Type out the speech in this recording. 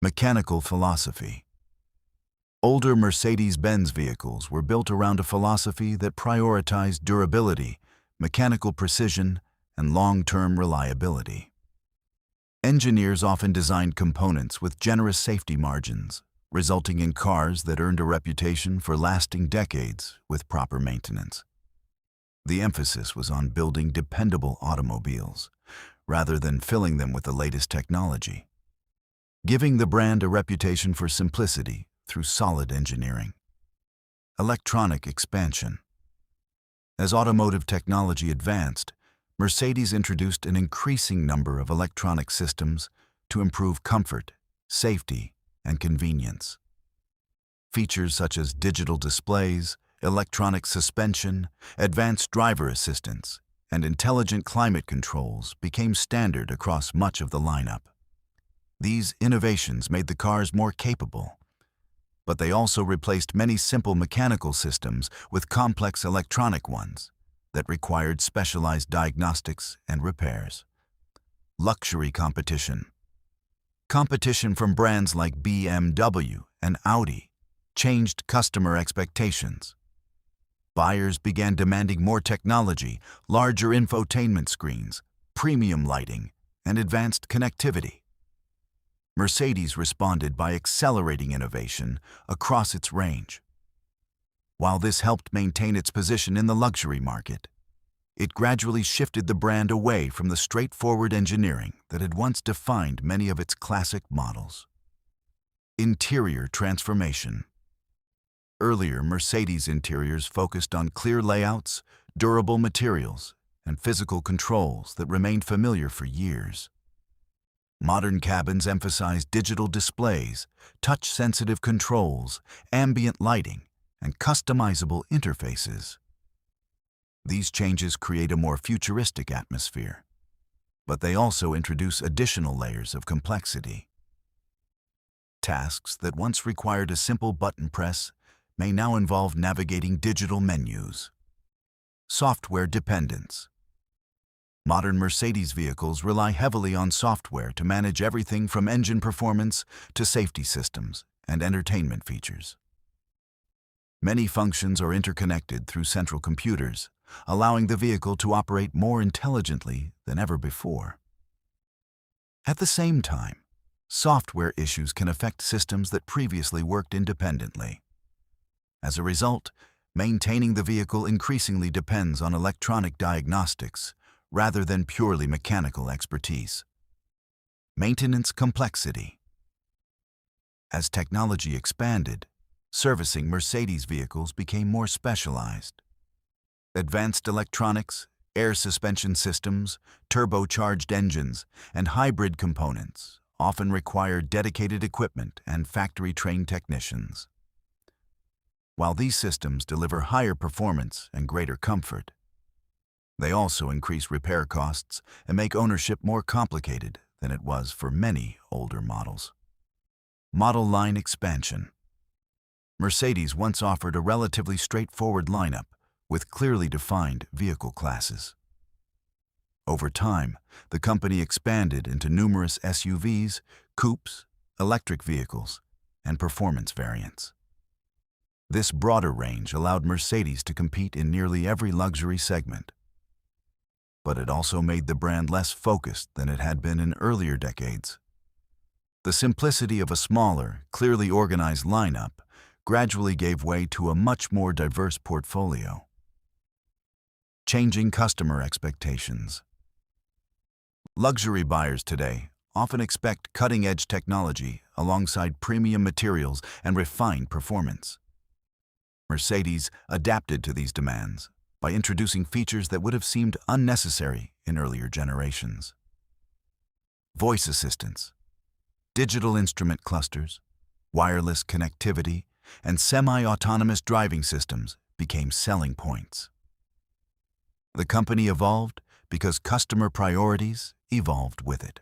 Mechanical philosophy. Older Mercedes-Benz vehicles were built around a philosophy that prioritized durability, mechanical precision, and long-term reliability. Engineers often designed components with generous safety margins, resulting in cars that earned a reputation for lasting decades with proper maintenance. The emphasis was on building dependable automobiles, rather than filling them with the latest technology, giving the brand a reputation for simplicity through solid engineering. Electronic expansion. As automotive technology advanced, Mercedes introduced an increasing number of electronic systems to improve comfort, safety, and convenience. Features such as digital displays, electronic suspension, advanced driver assistance, and intelligent climate controls became standard across much of the lineup. These innovations made the cars more capable, but they also replaced many simple mechanical systems with complex electronic ones that required specialized diagnostics and repairs. Luxury competition. Competition from brands like BMW and Audi changed customer expectations. Buyers began demanding more technology, larger infotainment screens, premium lighting, and advanced connectivity. Mercedes responded by accelerating innovation across its range. While this helped maintain its position in the luxury market, it gradually shifted the brand away from the straightforward engineering that had once defined many of its classic models. Interior transformation. Earlier, Mercedes interiors focused on clear layouts, durable materials, and physical controls that remained familiar for years. Modern cabins emphasize digital displays, touch-sensitive controls, ambient lighting, and customizable interfaces. These changes create a more futuristic atmosphere, but they also introduce additional layers of complexity. Tasks that once required a simple button press may now involve navigating digital menus. Software dependence. Modern Mercedes vehicles rely heavily on software to manage everything from engine performance to safety systems and entertainment features. Many functions are interconnected through central computers, allowing the vehicle to operate more intelligently than ever before. At the same time, software issues can affect systems that previously worked independently. As a result, maintaining the vehicle increasingly depends on electronic diagnostics rather than purely mechanical expertise. Maintenance complexity. As technology expanded, servicing Mercedes vehicles became more specialized. Advanced electronics, air suspension systems, turbocharged engines, and hybrid components often require dedicated equipment and factory-trained technicians. While these systems deliver higher performance and greater comfort, they also increase repair costs and make ownership more complicated than it was for many older models. Model line expansion. Mercedes once offered a relatively straightforward lineup with clearly defined vehicle classes. Over time, the company expanded into numerous SUVs, coupes, electric vehicles, and performance variants. This broader range allowed Mercedes to compete in nearly every luxury segment. But it also made the brand less focused than it had been in earlier decades. The simplicity of a smaller, clearly organized lineup gradually gave way to a much more diverse portfolio. Changing customer expectations. Luxury buyers today often expect cutting-edge technology alongside premium materials and refined performance. Mercedes adapted to these demands by introducing features that would have seemed unnecessary in earlier generations. Voice assistants, digital instrument clusters, wireless connectivity, and semi-autonomous driving systems became selling points. The company evolved because customer priorities evolved with it.